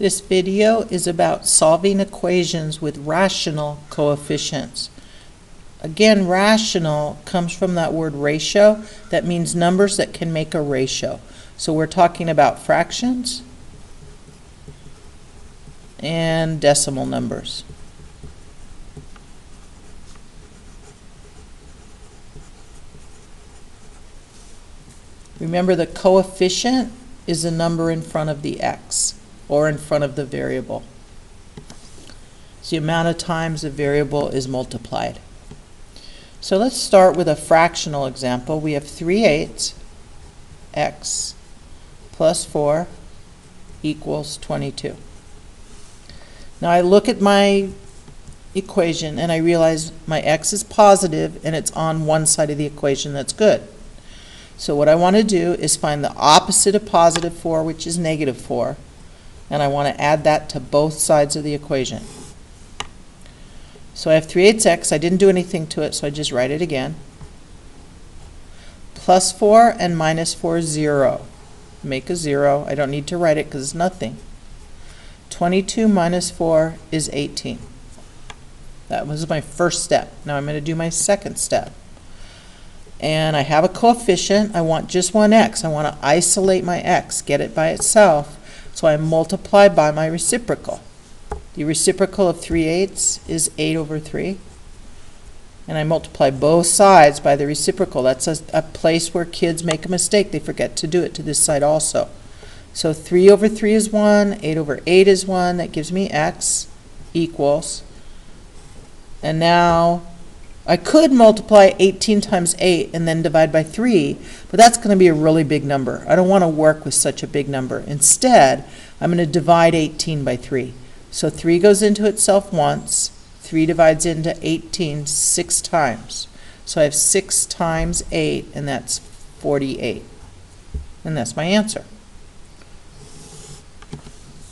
This video is about solving equations with rational coefficients. Again, rational comes from that word ratio. That means numbers that can make a ratio. So we're talking about fractions and decimal numbers. Remember, the coefficient is a number in front of the x, or in front of the variable. It's the amount of times the variable is multiplied. So let's start with a fractional example. We have 3/8 x plus 4 equals 22. Now I look at my equation and I realize my x is positive and it's on one side of the equation. That's good. So what I want to do is find the opposite of positive 4, which is negative 4. And I want to add that to both sides of the equation. So I have 3/8 x. I didn't do anything to it, so I just write it again. Plus 4 and minus 4 is 0. Make a 0. I don't need to write it because it's nothing. 22 minus 4 is 18. That was my first step. Now I'm going to do my second step. And I have a coefficient. I want just one x. I want to isolate my x, get it by itself. So I multiply by my reciprocal. The reciprocal of 3/8 is 8 over 3. And I multiply both sides by the reciprocal. That's a place where kids make a mistake. They forget to do it to this side also. So 3 over 3 is 1. 8 over 8 is 1. That gives me x equals. And now I could multiply 18 times 8 and then divide by 3, but that's going to be a really big number. I don't want to work with such a big number. Instead, I'm going to divide 18 by 3. So 3 goes into itself once. 3 divides into 18 6 times. So I have 6 times 8, and that's 48. And that's my answer.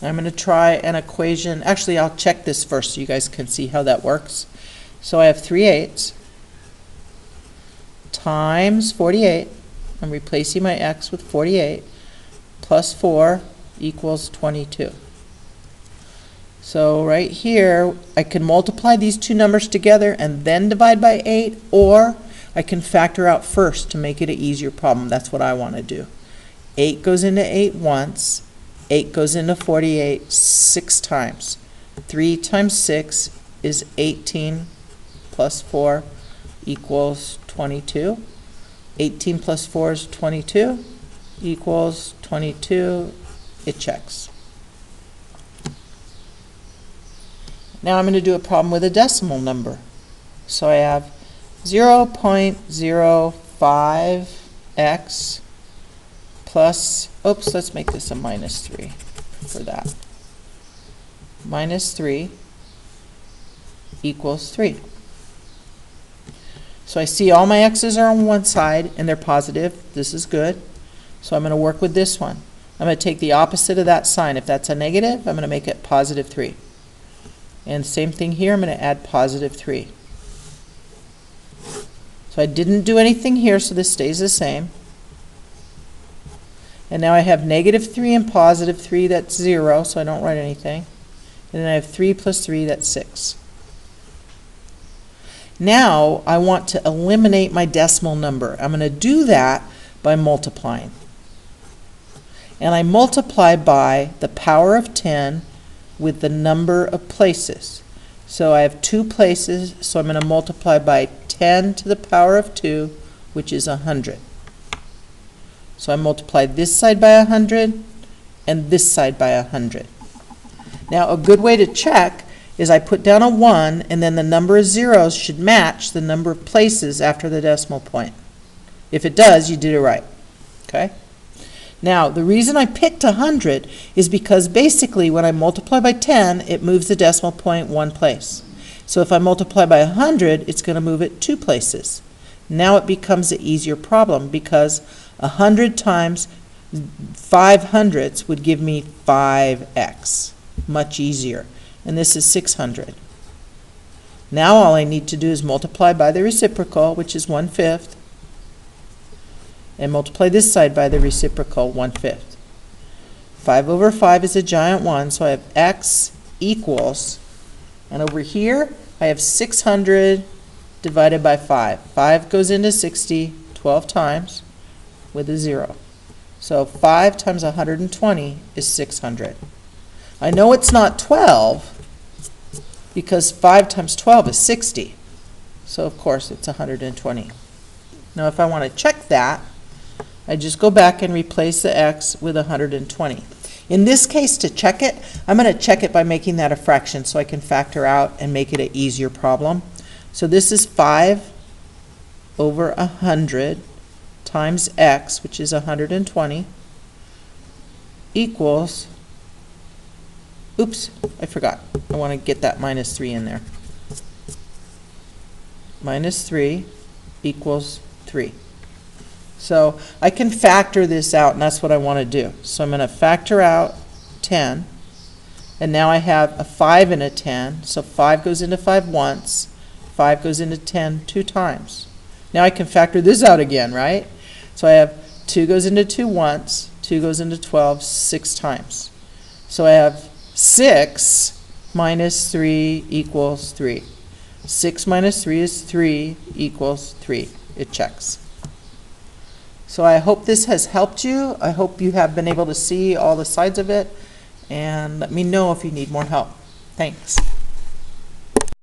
I'm going to try an equation. Actually, I'll check this first so you guys can see how that works. So I have 3/8 times 48. I'm replacing my x with 48 plus 4 equals 22. So right here, I can multiply these two numbers together and then divide by 8, or I can factor out first to make it an easier problem. That's what I want to do. 8 goes into 8 once. 8 goes into 48 6 times. 3 times 6 is 18 plus 4 equals 22. 18 plus 4 is 22 equals 22. It checks. Now I'm going to do a problem with a decimal number. So I have 0.05x plus, oops, let's make this a minus 3 for that. Minus 3 equals 3. So I see all my x's are on one side and they're positive. This is good. So I'm going to work with this one. I'm going to take the opposite of that sign. If that's a negative, I'm going to make it positive 3. And same thing here, I'm going to add positive 3. So I didn't do anything here, so this stays the same. And now I have negative 3 and positive 3, that's 0, so I don't write anything. And then I have 3 plus 3, that's 6. Now I want to eliminate my decimal number. I'm going to do that by multiplying. And I multiply by the power of 10 with the number of places. So I have 2 places, so I'm going to multiply by 10 to the power of 2, which is 100. So I multiply this side by 100 and this side by 100. Now a good way to check is I put down a 1 and then the number of zeros should match the number of places after the decimal point. If it does, you did it right. Okay? Now the reason I picked 100 is because basically when I multiply by 10, it moves the decimal point one place. So if I multiply by 100, it's going to move it 2 places. Now it becomes an easier problem because 100 times 5 hundredths would give me 5x. Much easier. And this is 600. Now all I need to do is multiply by the reciprocal, which is 1/5, and multiply this side by the reciprocal, 1/5. 5 over 5 is a giant 1, so I have x equals, and over here I have 600 divided by 5. 5 goes into 60 12 times with a 0. So 5 times 120 is 600. I know it's not 12 because 5 times 12 is 60. So of course it's 120. Now if I want to check that, I just go back and replace the x with 120. In this case, to check it, I'm going to check it by making that a fraction so I can factor out and make it an easier problem. So this is 5 over 100 times x, which is 120, equals, oops, I forgot. I want to get that minus 3 in there. Minus 3 equals 3. So I can factor this out, and that's what I want to do. So I'm going to factor out 10, and now I have a 5 and a 10, so 5 goes into 5 once, 5 goes into 10 2 times. Now I can factor this out again, right? So I have 2 goes into 2 once, 2 goes into 12 6 times. So I have 6 minus 3 equals 3. 6 minus 3 is 3 equals 3. It checks. So I hope this has helped you. I hope you have been able to see all the sides of it, and let me know if you need more help. Thanks.